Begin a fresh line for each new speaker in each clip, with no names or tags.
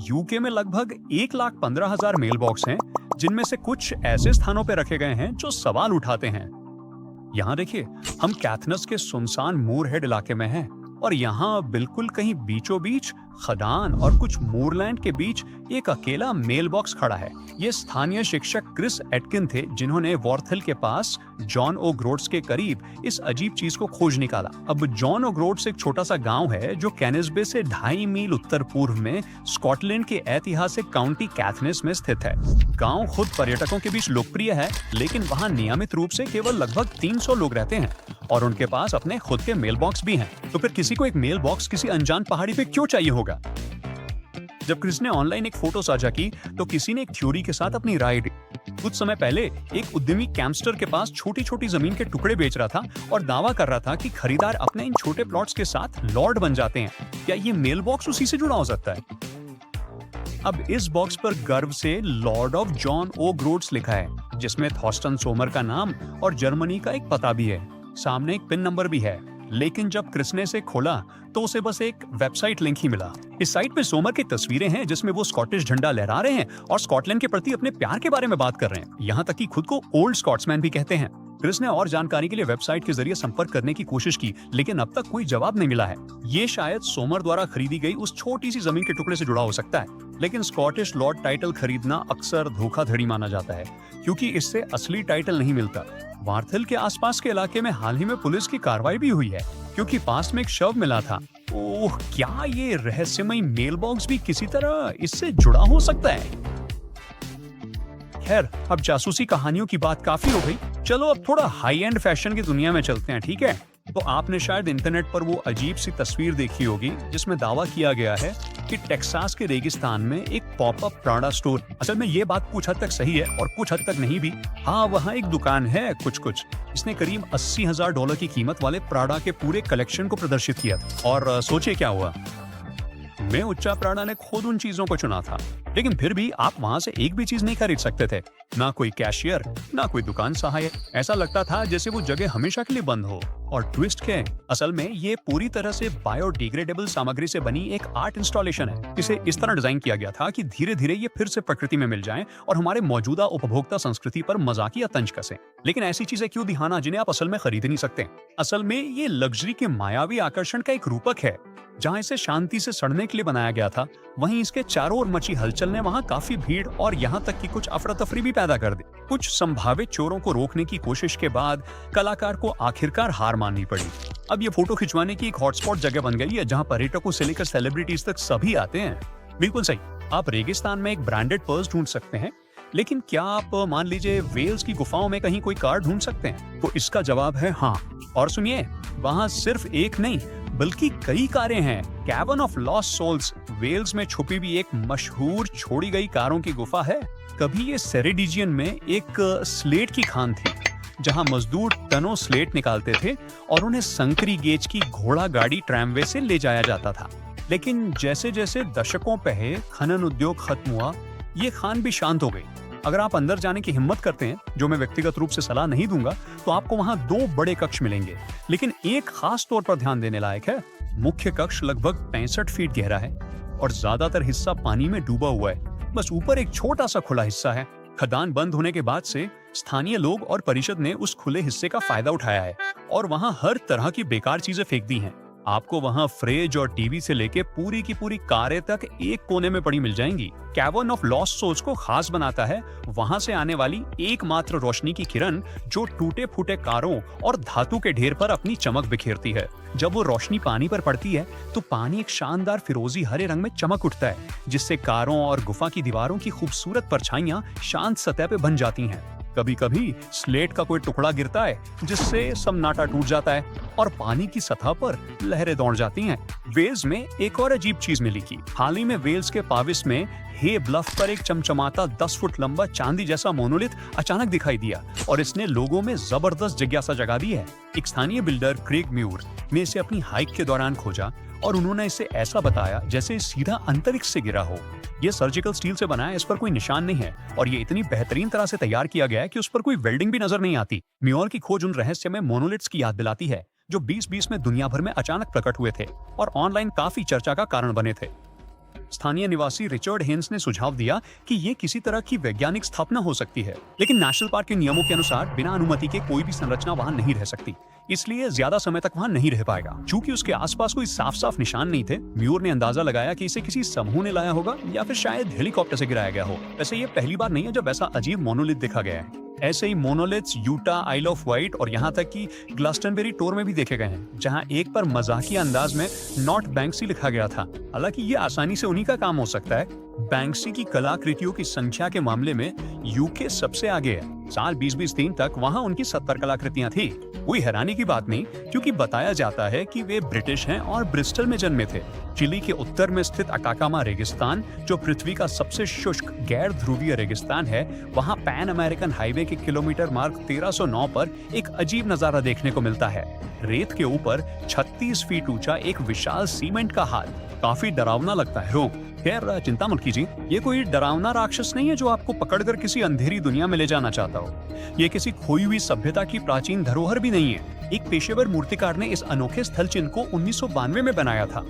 UK में लगभग 1,15,000 mail box हैं, जिनमें से कुछ ऐसे स्थानों पर रखे गए हैं जो सवाल उठाते हैं। यहाँ देखिए, हम कैथनस के सुनसान मूरहेड इलाके में हैं और यहाँ बिल्कुल कहीं बीचों बीच खदान और कुछ मूरलैंड के बीच एक अकेला मेल बॉक्स खड़ा है। ये स्थानीय शिक्षक क्रिस एटकिन थे, जिन्होंने वॉर्थिल के पास जॉन ओ ग्रोट्स के करीब इस अजीब चीज को खोज निकाला। अब जॉन ओ ग्रोट्स एक छोटा सा गांव है जो कैनिसबे से 2.5 मील उत्तर पूर्व में स्कॉटलैंड के ऐतिहासिक काउंटी कैथनेस में स्थित है। गांव खुद पर्यटकों के बीच लोकप्रिय है, लेकिन वहाँ नियमित रूप से केवल लगभग 300 लोग रहते हैं और उनके पास अपने खुद के मेल बॉक्स भी हैं। तो फिर किसी को एक मेल बॉक्स किसी अनजान पहाड़ी पे क्यों चाहिए होगा? जब क्रिस ने ऑनलाइन एक फोटो साझा की तो किसी ने एक थ्योरी के साथ अपनी राय दी। कुछ समय पहले एक उद्यमी कैम्पस्टर के पास छोटी छोटी जमीन के टुकड़े बेच रहा था और दावा कर रहा था कि खरीदार अपने इन छोटे प्लॉट्स के साथ लॉर्ड बन जाते हैं। क्या ये मेल बॉक्स उसी से जुड़ा हो सकता है? अब इस बॉक्स पर गर्व से लॉर्ड ऑफ जॉन ओ ग्रोट्स लिखा है, जिसमें थॉर्स्टन सोमर का नाम और जर्मनी का एक पता भी है। सामने एक पिन नंबर भी है, लेकिन जब क्रिस ने इसे खोला तो उसे बस एक वेबसाइट लिंक ही मिला। इस साइट पे सोमर की तस्वीरें हैं, जिसमें वो स्कॉटिश झंडा लहरा रहे हैं और स्कॉटलैंड के प्रति अपने प्यार के बारे में बात कर रहे हैं। यहाँ तक कि खुद को ओल्ड स्कॉट्समैन भी कहते हैं। क्रिस ने और जानकारी के लिए वेबसाइट के जरिए संपर्क करने की कोशिश की, लेकिन अब तक कोई जवाब नहीं मिला है। ये शायद सोमर द्वारा खरीदी गई उस छोटी सी जमीन के टुकड़े से जुड़ा हो सकता है, लेकिन स्कॉटिश लॉर्ड टाइटल खरीदना अक्सर धोखाधड़ी माना जाता है, क्योंकि इससे असली टाइटल नहीं मिलता। वॉर्थिल के आसपास के इलाके में हाल ही में पुलिस की कार्रवाई भी हुई है, क्योंकि पास में एक शव मिला था। ओह, क्या ये रहस्यमय मेल बॉक्स भी किसी तरह इससे जुड़ा हो सकता है? खैर, अब जासूसी कहानियों की बात काफी हो गई। चलो अब थोड़ा हाई एंड फैशन की दुनिया में चलते हैं, ठीक है? तो आपने शायद इंटरनेट पर वो अजीब सी तस्वीर देखी होगी जिसमें दावा किया गया है कि टेक्सास के रेगिस्तान में एक पॉपअप प्राडा स्टोर। असल में ये बात कुछ हद तक सही है और कुछ हद तक नहीं भी। हाँ, वहाँ एक दुकान है कुछ इसने करीब $80,000 की कीमत वाले प्राडा के पूरे कलेक्शन को प्रदर्शित किया था। और सोचिए क्या हुआ। मैं उच्चा प्राडा ने खुद उन चीजों को चुना था, लेकिन फिर भी आप वहाँ से एक भी चीज नहीं खरीद सकते थे। ना कोई कैशियर, ना कोई दुकान सहायक। ऐसा लगता था जैसे वो जगह हमेशा के लिए बंद हो। और ट्विस्ट क्या है, असल में ये पूरी तरह से बायोडिग्रेडेबल सामग्री से बनी एक आर्ट इंस्टॉलेशन है। इसे इस तरह डिजाइन किया गया था कि धीरे धीरे ये फिर से प्रकृति में मिल जाएं और हमारे मौजूदा उपभोक्ता संस्कृति पर मजाकिया तंज कसें। लेकिन ऐसी चीजें क्यों दिखाना जिन्हें आप असल में खरीद नहीं सकते? असल में ये लग्जरी के मायावी आकर्षण का एक रूपक है। जहाँ इसे शांति से सड़ने के लिए बनाया गया था, वहीं इसके चारों ओर मची हलचल ने वहाँ काफी भीड़ और यहाँ तक कि कुछ अफरा तफरी भी पैदा कर दी। कुछ संभावित चोरों को रोकने की कोशिश के बाद कलाकार को आखिरकार हार माननी पड़ी। अब ये फोटो खिंचवाने की एक हॉटस्पॉट जगह बन गई है, जहाँ पर्यटकों से लेकर सेलिब्रिटीज तक सभी आते हैं। बिल्कुल सही, आप रेगिस्तान में एक ब्रांडेड पर्स ढूंढ सकते हैं, लेकिन क्या आप मान लीजिए वेल्स की गुफाओं में कहीं कोई कार ढूंढ सकते हैं? तो इसका जवाब है हाँ। और सुनिए, वहाँ सिर्फ एक नहीं बल्कि कई कारें हैं। Cavern of lost souls Wales में छुपी भी एक मशहूर छोड़ी गई कारों की गुफा है। कभी ये सेरेडिजियन में एक स्लेट की खान थी, जहां मजदूर टनों स्लेट निकालते थे और उन्हें संकरी गेज की घोड़ा गाड़ी ट्रैमवे से ले जाया जाता था। लेकिन जैसे जैसे दशकों पहले खनन उद्योग खत्म हुआ, ये खान भी शांत हो गई। अगर आप अंदर जाने की हिम्मत करते हैं, जो मैं व्यक्तिगत रूप से सलाह नहीं दूंगा, तो आपको वहां 2 बड़े कक्ष मिलेंगे, लेकिन एक खास तौर पर ध्यान देने लायक है। मुख्य कक्ष लगभग 65 फीट गहरा है और ज्यादातर हिस्सा पानी में डूबा हुआ है। बस ऊपर एक छोटा सा खुला हिस्सा है। खदान बंद होने के बाद से स्थानीय लोग और परिषद ने उस खुले हिस्से का फायदा उठाया है और वहां हर तरह की बेकार चीजें फेंक दी हैं। आपको वहां फ्रिज और टीवी से लेके पूरी की पूरी कारें तक एक कोने में पड़ी मिल जाएंगी। कैवर्न ऑफ लॉस्ट सोल्स को खास बनाता है वहां से आने वाली एकमात्र रोशनी की किरण, जो टूटे फूटे कारों और धातु के ढेर पर अपनी चमक बिखेरती है। जब वो रोशनी पानी पर पड़ती है तो पानी एक शानदार फिरोजी हरे रंग में चमक उठता है, जिससे कारों और गुफा की दीवारों की खूबसूरत परछाइयां शांत सतह पे बन जाती हैं। कभी कभी स्लेट का कोई टुकड़ा गिरता है, जिससे सन्नाटा टूट जाता है और पानी की सतह पर लहरें दौड़ जाती हैं। वेल्स में एक और अजीब चीज मिली थी। हाल ही में वेल्स के पाविस में हे ब्लफ पर एक चमचमाता 10 फुट लंबा चांदी जैसा मोनोलिथ अचानक दिखाई दिया और इसने लोगों में जबरदस्त जिज्ञासा जगा दी है। एक स्थानीय बिल्डर क्रेग म्यूर ने इसे अपनी हाइक के दौरान खोजा और उन्होंने इसे ऐसा बताया जैसे सीधा अंतरिक्ष से गिरा हो। ये सर्जिकल स्टील से बना है, इस पर कोई निशान नहीं है और ये इतनी बेहतरीन तरह से तैयार किया गया है कि उस पर कोई वेल्डिंग भी नजर नहीं आती। म्यूर की खोज उन रहस्यमय मोनोलिथ्स की याद दिलाती है जो 2020 में दुनिया भर में अचानक प्रकट हुए थे और ऑनलाइन काफी चर्चा का कारण बने थे। स्थानीय निवासी रिचर्ड हेन्स ने सुझाव दिया कि ये किसी तरह की वैज्ञानिक स्थापना हो सकती है, लेकिन नेशनल पार्क के नियमों के अनुसार बिना अनुमति के कोई भी संरचना वहां नहीं रह सकती, इसलिए ज्यादा समय तक वहां नहीं रह पाएगा। चूंकि उसके आसपास कोई साफ साफ निशान नहीं थे, म्यूर ने अंदाजा लगाया कि इसे किसी समूह ने लाया होगा या फिर शायद हेलीकॉप्टर से गिराया गया हो। वैसे ये पहली बार नहीं है जब ऐसा अजीब मोनोलिथ देखा गया है। ऐसे ही monoliths Utah, Isle of Wight और यहाँ तक कि ग्लास्टनबेरी टोर में भी देखे गए हैं, जहाँ एक पर मजाकिया अंदाज में नॉट बैंक्सी लिखा गया था। हालांकि ये आसानी से उन्हीं का काम हो सकता है। बैंक्सी की कलाकृतियों की संख्या के मामले में यूके सबसे आगे है। साल 2023 तक वहां उनकी 70 कलाकृतियां थी। कोई हैरानी की बात नहीं, क्योंकि बताया जाता है कि वे ब्रिटिश हैं और ब्रिस्टल में जन्मे थे। चिली के उत्तर में स्थित अटाकामा रेगिस्तान, जो पृथ्वी का सबसे शुष्क गैर ध्रुवीय रेगिस्तान है, वहां पैन अमेरिकन हाईवे के किलोमीटर मार्क 1309 पर एक अजीब नजारा देखने को मिलता है। रेत के ऊपर 36 फीट ऊंचा एक विशाल सीमेंट का हाल। काफी डरावना लगता है। रो खैर चिंता मत कीजिए, ये कोई डरावना राक्षस नहीं है जो आपको पकड़कर किसी अंधेरी दुनिया में ले जाना चाहता हो। ये किसी खोई हुई सभ्यता की प्राचीन धरोहर भी नहीं है। एक पेशेवर मूर्तिकार ने इस अनोखे स्थल चिन्ह को 1992 में बनाया था।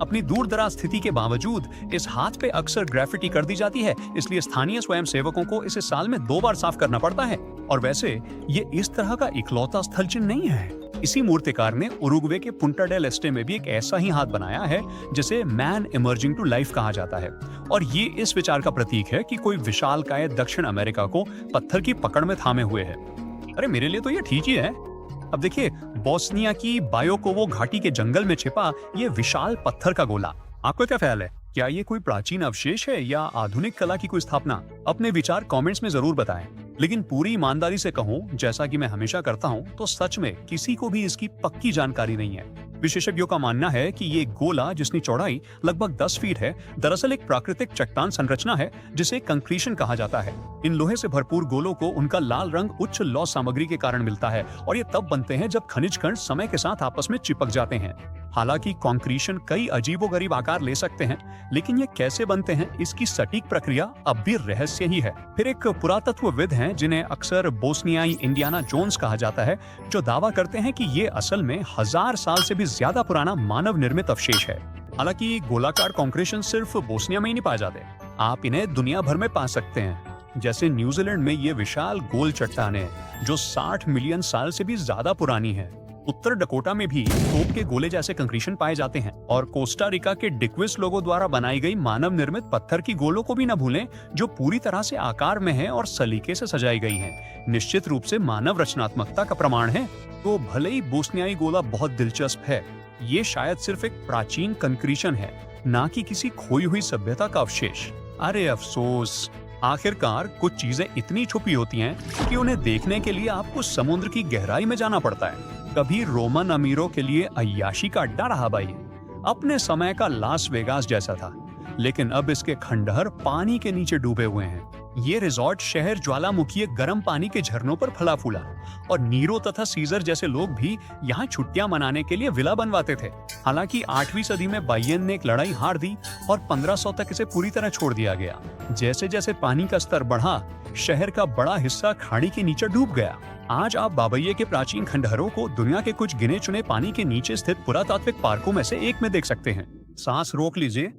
अपनी दूर दराज स्थिति के बावजूद इस हाथ पे अक्सर ग्राफिटी कर दी जाती है, इसलिए स्थानीय स्वयंसेवकों को इसे साल में 2 बार साफ करना पड़ता है। और वैसे ये इस तरह का इकलौता स्थल चिन्ह नहीं है। इसी मूर्तिकार ने उरुग्वे के पुंटा डेल एस्टे में भी एक ऐसा ही हाथ बनाया है, जिसे मैन इमर्जिंग टू लाइफ कहा जाता है। और ये इस विचार का प्रतीक है कि कोई विशालकाय दक्षिण अमेरिका को पत्थर की पकड़ में थामे हुए है। अरे मेरे लिए तो ये ठीक ही है। अब देखिए, बोस्निया की बायोकोवो घाटी के जंगल में छिपा ये विशाल पत्थर का गोला, आपको क्या ख्याल है? क्या ये कोई प्राचीन अवशेष है या आधुनिक कला की कोई स्थापना? अपने विचार कमेंट्स में जरूर बताएं। लेकिन पूरी ईमानदारी से कहूं, जैसा कि मैं हमेशा करता हूं, तो सच में किसी को भी इसकी पक्की जानकारी नहीं है। विशेषज्ञों का मानना है कि ये गोला, जिसकी चौड़ाई लगभग 10 फीट है, दरअसल एक प्राकृतिक चट्टान संरचना है जिसे कंक्रीशन कहा जाता है। इन लोहे से भरपूर गोलों को उनका लाल रंग उच्च लौह सामग्री के कारण मिलता है, और ये तब बनते हैं जब खनिज कण समय के साथ आपस में चिपक जाते हैं। हालांकि कंक्रीशन कई अजीबोगरीब आकार ले सकते हैं, लेकिन ये कैसे बनते हैं, इसकी सटीक प्रक्रिया अब भी रहस्य ही है। फिर एक पुरातत्वविद हैं जिन्हें अक्सर बोस्नियाई इंडियाना जोन्स कहा जाता है, जो दावा करते हैं कि ये असल में 1000 साल से भी ज्यादा पुराना मानव निर्मित अवशेष है। हालांकि गोलाकार कंक्रीशन सिर्फ बोस्निया में ही नहीं पाए जाते, आप इन्हें दुनिया भर में पा सकते हैं। जैसे न्यूजीलैंड में ये विशाल गोल चट्टानें, जो 60 मिलियन साल से भी ज्यादा पुरानी है। उत्तर डकोटा में भी तोप के गोले जैसे कंक्रीशन पाए जाते हैं। और कोस्टा रिका के डिक्विस लोगों द्वारा बनाई गई मानव निर्मित पत्थर की गोलों को भी न भूलें, जो पूरी तरह से आकार में है और सलीके से सजाई गई हैं। निश्चित रूप से मानव रचनात्मकता का प्रमाण है। तो भले ही बोस्नियाई गोला बहुत दिलचस्प है, ये शायद सिर्फ एक प्राचीन कंक्रीशन है, ना कि किसी खोई हुई सभ्यता का अवशेष। अरे अफसोस, आखिरकार कुछ चीजें इतनी छुपी होती हैं कि उन्हें देखने के लिए आपको समुद्र की गहराई में जाना पड़ता है। कभी रोमन अमीरों के लिए अय्याशी का अड्डा रहा भाई, अपने समय का लास वेगास जैसा था, लेकिन अब इसके खंडहर पानी के नीचे डूबे हुए हैं। ये रिजॉर्ट शहर ज्वालामुखी गर्म पानी के झरनों पर फला फूला, और नीरो तथा सीजर जैसे लोग भी यहाँ छुट्टियां मनाने के लिए विला बनवाते थे। हालांकि 8वीं सदी में बायन ने एक लड़ाई हार दी और 1500 तक इसे पूरी तरह छोड़ दिया गया। जैसे जैसे पानी का स्तर बढ़ा, शहर का बड़ा हिस्सा खाड़ी के नीचे डूब गया। आज आप बाबैये के प्राचीन खंडहरों को दुनिया के कुछ गिने चुने पानी के नीचे स्थित पुरातात्विक पार्कों में से एक में देख सकते हैं। सांस रोक लीजिए